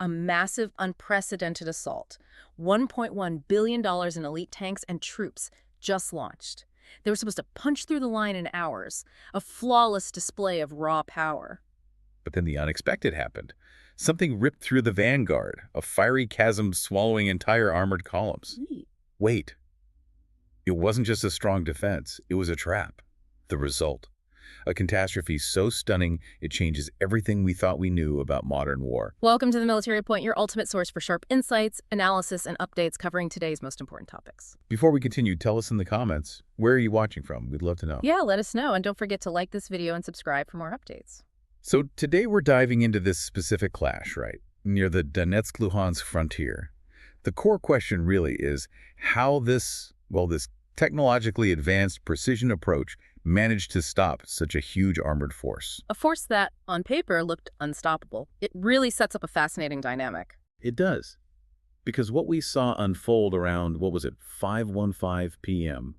a massive, unprecedented assault. $1.1 billion in elite tanks and troops just launched. They were supposed to punch through the line in hours, a flawless display of raw power. But then the unexpected happened. Something ripped through the vanguard, a fiery chasm swallowing entire armored columns. Wait. It wasn't just a strong defense, it was a trap. The result. A catastrophe so stunning it changes everything we thought we knew about modern war. Welcome to The Military Point, your ultimate source for sharp insights, analysis, and updates covering today's most important topics. Before we continue, tell us in the comments, where are you watching from? We'd love to know. Yeah, let us know, and don't forget to like this video and subscribe for more updates. So today we're diving into this specific clash, right, near the Donetsk-Luhansk frontier. The core question really is how this technologically advanced precision approach managed to stop such a huge armored force. A force that, on paper, looked unstoppable. It really sets up a fascinating dynamic. It does. Because what we saw unfold around, 5:15 p.m.,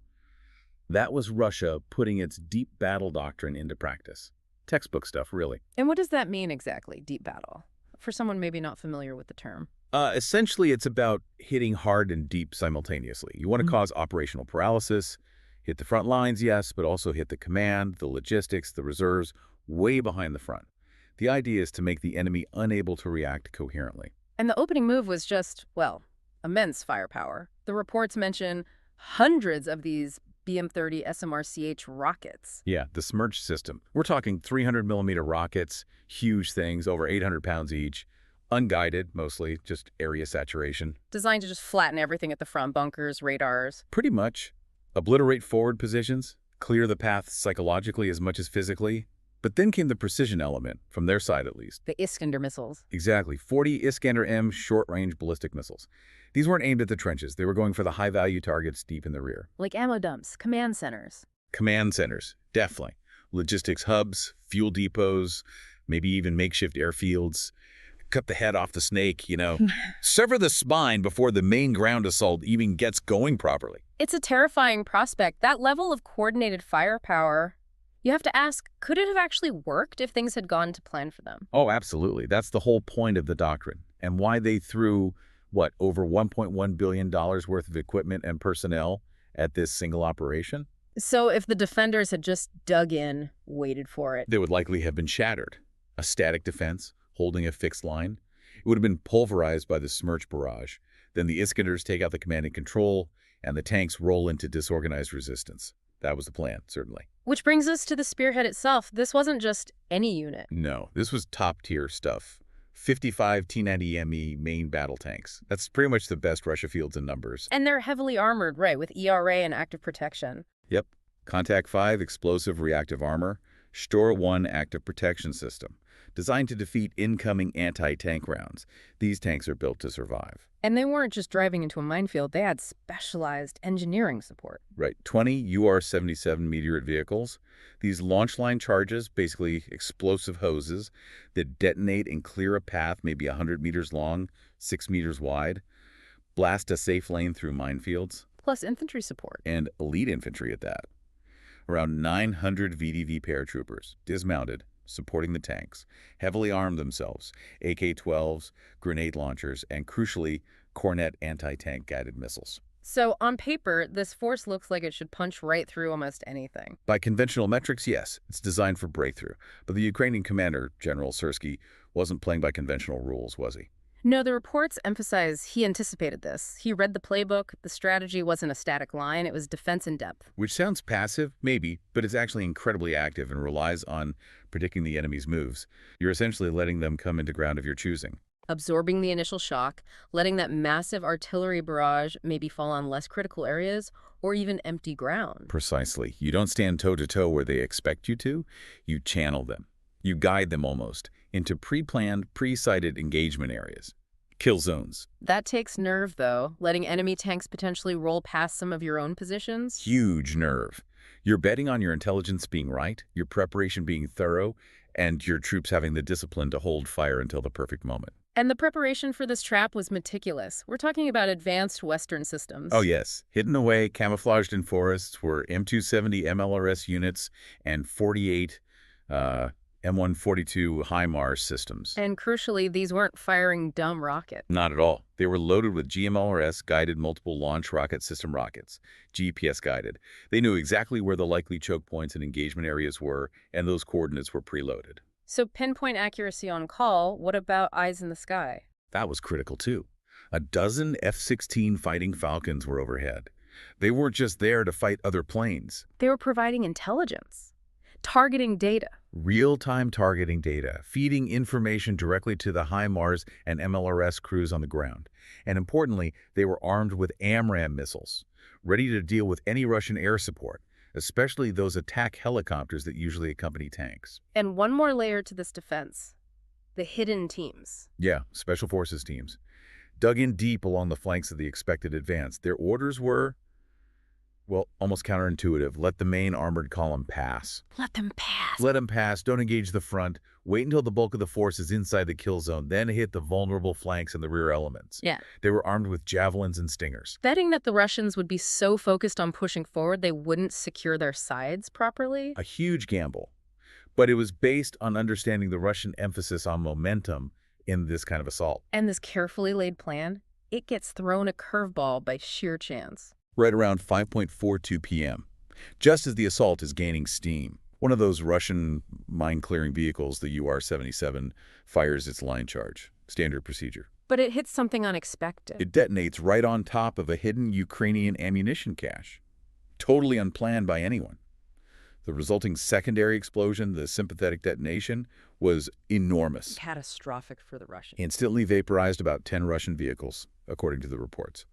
that was Russia putting its deep battle doctrine into practice. Textbook stuff, really. And what does that mean exactly, deep battle? For someone maybe not familiar with the term. Essentially, it's about hitting hard and deep simultaneously. You want to cause operational paralysis, hit the front lines, yes, but also hit the command, the logistics, the reserves, way behind the front. The idea is to make the enemy unable to react coherently. And the opening move was just, immense firepower. The reports mention hundreds of these BM-30 SMRCH rockets. Yeah, the Smerch system. We're talking 300-millimeter rockets, huge things, over 800 pounds each. Unguided, mostly, just area saturation. Designed to just flatten everything at the front, bunkers, radars. Pretty much. Obliterate forward positions, clear the path psychologically as much as physically. But then came the precision element, from their side at least. The Iskander missiles. Exactly, 40 Iskander-M short-range ballistic missiles. These weren't aimed at the trenches. They were going for the high-value targets deep in the rear. Like ammo dumps, command centers. Command centers, definitely. Logistics hubs, fuel depots, maybe even makeshift airfields. Cut the head off the snake, Sever the spine before the main ground assault even gets going properly. It's a terrifying prospect. That level of coordinated firepower, you have to ask, could it have actually worked if things had gone to plan for them? Oh, absolutely. That's the whole point of the doctrine. And why they threw, over $1.1 billion worth of equipment and personnel at this single operation? So if the defenders had just dug in, waited for it, they would likely have been shattered. A static defense, holding a fixed line. It would have been pulverized by the Smerch barrage. Then the Iskanders take out the command and control, and the tanks roll into disorganized resistance. That was the plan, certainly. Which brings us to the Spearhead itself. This wasn't just any unit. No, this was top-tier stuff. 55 T-90ME main battle tanks. That's pretty much the best Russia fields in numbers. And they're heavily armored, right, with ERA and active protection. Yep. Contact 5 explosive reactive armor. Stor 1 active protection system. Designed to defeat incoming anti-tank rounds. These tanks are built to survive. And they weren't just driving into a minefield. They had specialized engineering support. Right. 20 UR-77 Meteorite vehicles. These launch line charges, basically explosive hoses that detonate and clear a path maybe 100 meters long, 6 meters wide. Blast a safe lane through minefields. Plus infantry support. And elite infantry at that. Around 900 VDV paratroopers, dismounted, supporting the tanks, heavily armed themselves, AK-12s, grenade launchers, and crucially, Cornet anti-tank guided missiles. So on paper, this force looks like it should punch right through almost anything. By conventional metrics, yes, it's designed for breakthrough. But the Ukrainian commander, General Syrskyi, wasn't playing by conventional rules, was he? No, the reports emphasize he anticipated this. He read the playbook. The strategy wasn't a static line. It was defense in depth. Which sounds passive, maybe, but it's actually incredibly active and relies on predicting the enemy's moves. You're essentially letting them come into ground of your choosing. Absorbing the initial shock, letting that massive artillery barrage maybe fall on less critical areas or even empty ground. Precisely. You don't stand toe-to-toe where they expect you to. You channel them. You guide them almost into pre-planned, pre-sighted engagement areas. Kill zones. That takes nerve, though, letting enemy tanks potentially roll past some of your own positions. Huge nerve. You're betting on your intelligence being right, your preparation being thorough, and your troops having the discipline to hold fire until the perfect moment. And the preparation for this trap was meticulous. We're talking about advanced Western systems. Oh, yes. Hidden away, camouflaged in forests were M270 MLRS units and 48 M142 HIMARS systems. And crucially, these weren't firing dumb rockets. Not at all. They were loaded with GMLRS-guided multiple launch rocket system rockets, GPS-guided. They knew exactly where the likely choke points and engagement areas were, and those coordinates were preloaded. So pinpoint accuracy on call, what about eyes in the sky? That was critical, too. A dozen F-16 Fighting Falcons were overhead. They weren't just there to fight other planes. They were providing intelligence, targeting data. Real-time targeting data, feeding information directly to the HIMARS and MLRS crews on the ground. And importantly, they were armed with AMRAAM missiles, ready to deal with any Russian air support, especially those attack helicopters that usually accompany tanks. And one more layer to this defense, the hidden teams. Yeah, Special Forces teams. Dug in deep along the flanks of the expected advance. Their orders were, well, almost counterintuitive. Let the main armored column pass. Let them pass. Let them pass. Don't engage the front. Wait until the bulk of the force is inside the kill zone. Then hit the vulnerable flanks and the rear elements. Yeah. They were armed with javelins and stingers. Betting that the Russians would be so focused on pushing forward they wouldn't secure their sides properly? A huge gamble. But it was based on understanding the Russian emphasis on momentum in this kind of assault. And this carefully laid plan, it gets thrown a curveball by sheer chance. Right around 5:42 p.m., just as the assault is gaining steam, one of those Russian mine-clearing vehicles, the UR-77, fires its line charge. Standard procedure. But it hits something unexpected. It detonates right on top of a hidden Ukrainian ammunition cache. Totally unplanned by anyone. The resulting secondary explosion, the sympathetic detonation, was enormous. Catastrophic for the Russians. Instantly vaporized about 10 Russian vehicles, according to the reports.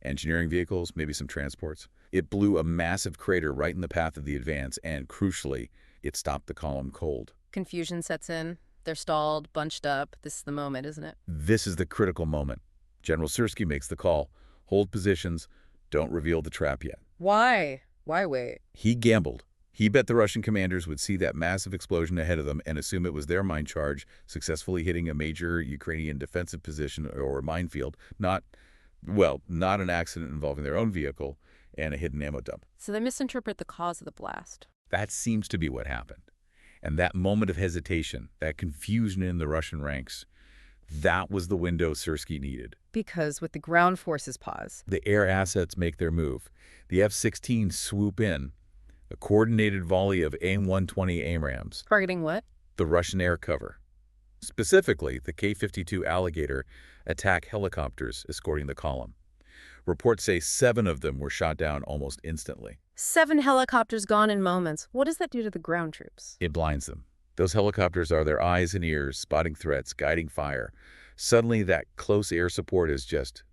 Engineering vehicles, maybe some transports. It blew a massive crater right in the path of the advance, and crucially, it stopped the column cold. Confusion sets in. They're stalled, bunched up. This is the moment, isn't it? This is the critical moment. General Syrskyi makes the call. Hold positions. Don't reveal the trap yet. Why? Why wait? He gambled. He bet the Russian commanders would see that massive explosion ahead of them and assume it was their mine charge, successfully hitting a major Ukrainian defensive position or minefield, not an accident involving their own vehicle and a hidden ammo dump. So they misinterpret the cause of the blast. That seems to be what happened. And that moment of hesitation, that confusion in the Russian ranks, that was the window Syrskyi needed. Because with the ground forces pause, The air assets make their move. The F-16 swoop in, a coordinated volley of AIM-120 AMRAAMs, targeting what? the Russian air cover. Specifically, the K-52 Alligator attack helicopters escorting the column. Reports say 7 of them were shot down almost instantly. 7 helicopters gone in moments. What does that do to the ground troops? It blinds them. Those helicopters are their eyes and ears, spotting threats, guiding fire. Suddenly, that close air support is just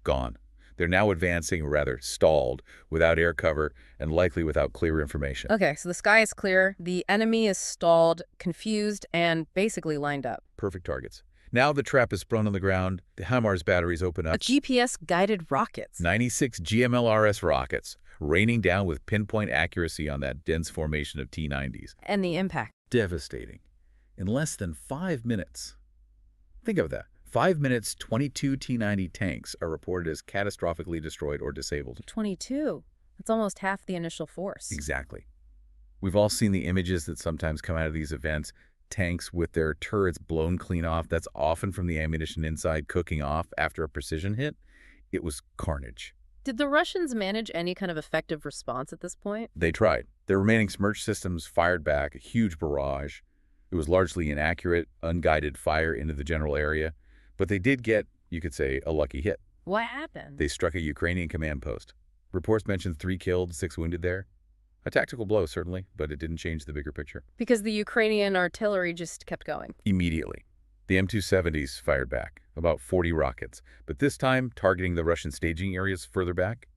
gone. They're now advancing, rather stalled, without air cover and likely without clear information. Okay, so the sky is clear, the enemy is stalled, confused, and basically lined up. Perfect targets. Now the trap is sprung on the ground. The HIMARS batteries open A up. GPS-guided rockets. 96 GMLRS rockets, raining down with pinpoint accuracy on that dense formation of T-90s. And the impact. Devastating. In less than 5 minutes. Think of that. 5 minutes, 22 T-90 tanks are reported as catastrophically destroyed or disabled. 22. That's almost half the initial force. Exactly. We've all seen the images that sometimes come out of these events. Tanks with their turrets blown clean off. That's often from the ammunition inside cooking off after a precision hit. It was carnage. Did the Russians manage any kind of effective response at this point? They tried. Their remaining Smerch systems fired back a huge barrage. It was largely inaccurate, unguided fire into the general area. But they did get, you could say, a lucky hit. What happened? They struck a Ukrainian command post. Reports mention 3 killed, 6 wounded there. A tactical blow, certainly, but it didn't change the bigger picture. Because the Ukrainian artillery just kept going. Immediately, the M270s fired back, about 40 rockets, but this time targeting the Russian staging areas further back,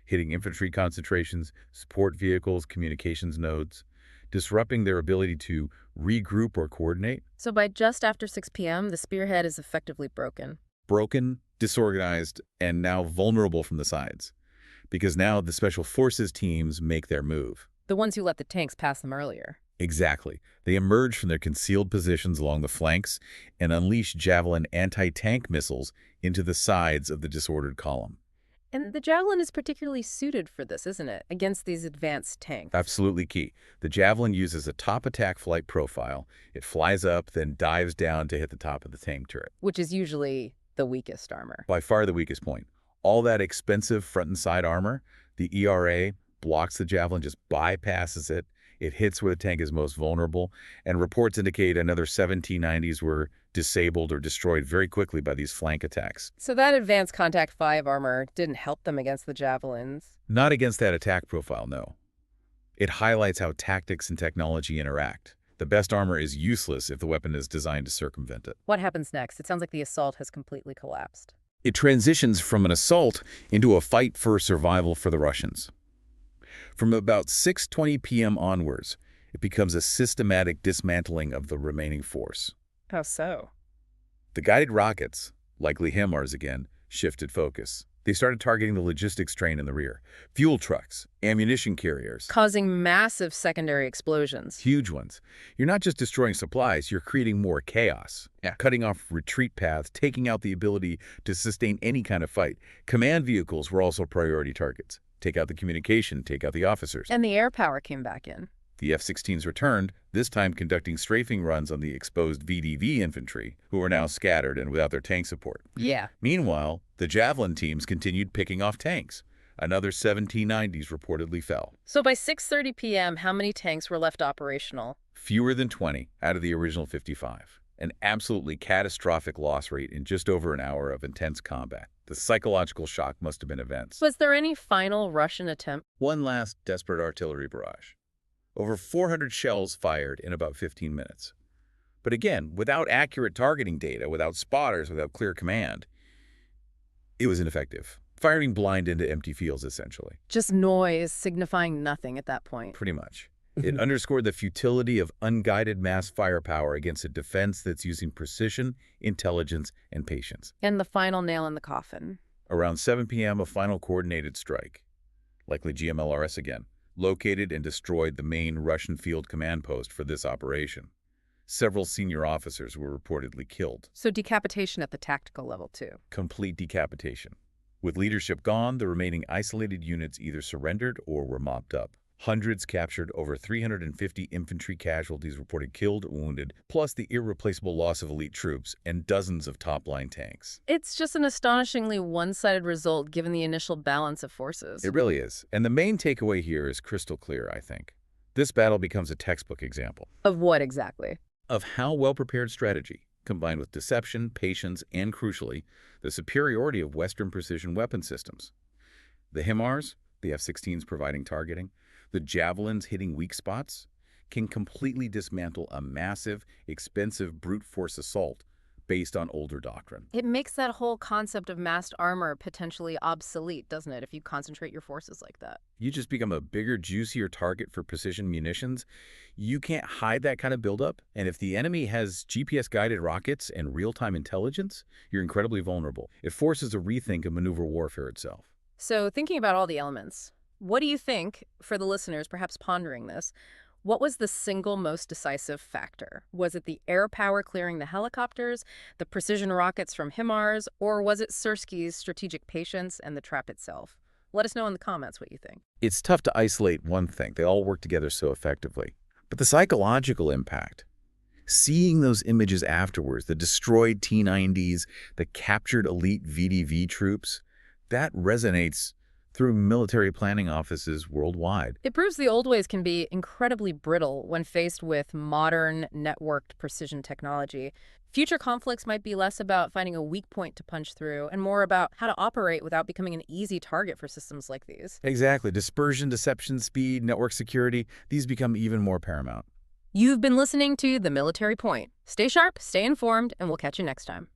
hitting infantry concentrations, support vehicles, communications nodes, disrupting their ability to regroup or coordinate. So by just after 6 p.m., the spearhead is effectively broken. Broken, disorganized, and now vulnerable from the sides. Because now the Special Forces teams make their move. The ones who let the tanks pass them earlier. Exactly. They emerge from their concealed positions along the flanks and unleash Javelin anti-tank missiles into the sides of the disordered column. And the Javelin is particularly suited for this, isn't it? Against these advanced tanks. Absolutely key. The Javelin uses a top attack flight profile. It flies up, then dives down to hit the top of the tank turret. Which is usually the weakest armor. By far the weakest point. All that expensive front and side armor, the ERA blocks the Javelin, just bypasses it. It hits where the tank is most vulnerable, and reports indicate another 1790s were disabled or destroyed very quickly by these flank attacks. So that advanced Contact 5 armor didn't help them against the Javelins. Not against that attack profile, no. It highlights how tactics and technology interact. The best armor is useless if the weapon is designed to circumvent it. What happens next? It sounds like the assault has completely collapsed. It transitions from an assault into a fight for survival for the Russians. From about 6:20 p.m. onwards, it becomes a systematic dismantling of the remaining force. How so? The guided rockets, likely HIMARS again, shifted focus. They started targeting the logistics train in the rear. Fuel trucks, ammunition carriers. Causing massive secondary explosions. Huge ones. You're not just destroying supplies, you're creating more chaos. Cutting off retreat paths, taking out the ability to sustain any kind of fight. Command vehicles were also priority targets. Take out the communication, take out the officers. And the air power came back in. The F-16s returned, this time conducting strafing runs on the exposed VDV infantry, who were now scattered and without their tank support. Yeah. Meanwhile, the Javelin teams continued picking off tanks. Another 1790s reportedly fell. So by 6:30 p.m., how many tanks were left operational? Fewer than 20 out of the original 55. An absolutely catastrophic loss rate in just over an hour of intense combat. The psychological shock must have been immense. Was there any final Russian attempt? One last desperate artillery barrage. Over 400 shells fired in about 15 minutes. But again, without accurate targeting data, without spotters, without clear command, it was ineffective. Firing blind into empty fields, essentially. Just noise signifying nothing at that point. Pretty much. It underscored the futility of unguided mass firepower against a defense that's using precision, intelligence, and patience. And the final nail in the coffin. Around 7 p.m., a final coordinated strike, likely GMLRS again, located and destroyed the main Russian field command post for this operation. Several senior officers were reportedly killed. So decapitation at the tactical level, too. Complete decapitation. With leadership gone, the remaining isolated units either surrendered or were mopped up. Hundreds captured, over 350 infantry casualties reported killed or wounded, plus the irreplaceable loss of elite troops and dozens of top-line tanks. It's just an astonishingly one-sided result given the initial balance of forces. It really is. And the main takeaway here is crystal clear, I think. This battle becomes a textbook example. Of what exactly? Of how well-prepared strategy, combined with deception, patience, and crucially, the superiority of Western precision weapon systems. The HIMARS, the F-16s providing targeting, the Javelins hitting weak spots, can completely dismantle a massive, expensive brute force assault based on older doctrine. It makes that whole concept of massed armor potentially obsolete, doesn't it, if you concentrate your forces like that? You just become a bigger, juicier target for precision munitions. You can't hide that kind of buildup, and if the enemy has GPS-guided rockets and real-time intelligence, you're incredibly vulnerable. It forces a rethink of maneuver warfare itself. So thinking about all the elements, what do you think, for the listeners perhaps pondering this, what was the single most decisive factor? Was it the air power clearing the helicopters, the precision rockets from HIMARS, or was it Syrski's strategic patience and the trap itself? Let us know in the comments what you think. It's tough to isolate one thing. They all work together so effectively. But the psychological impact, seeing those images afterwards, the destroyed T-90s, the captured elite VDV troops, that resonates through military planning offices worldwide. It proves the old ways can be incredibly brittle when faced with modern, networked precision technology. Future conflicts might be less about finding a weak point to punch through and more about how to operate without becoming an easy target for systems like these. Exactly. Dispersion, deception, speed, network security, these become even more paramount. You've been listening to The Military Point. Stay sharp, stay informed, and we'll catch you next time.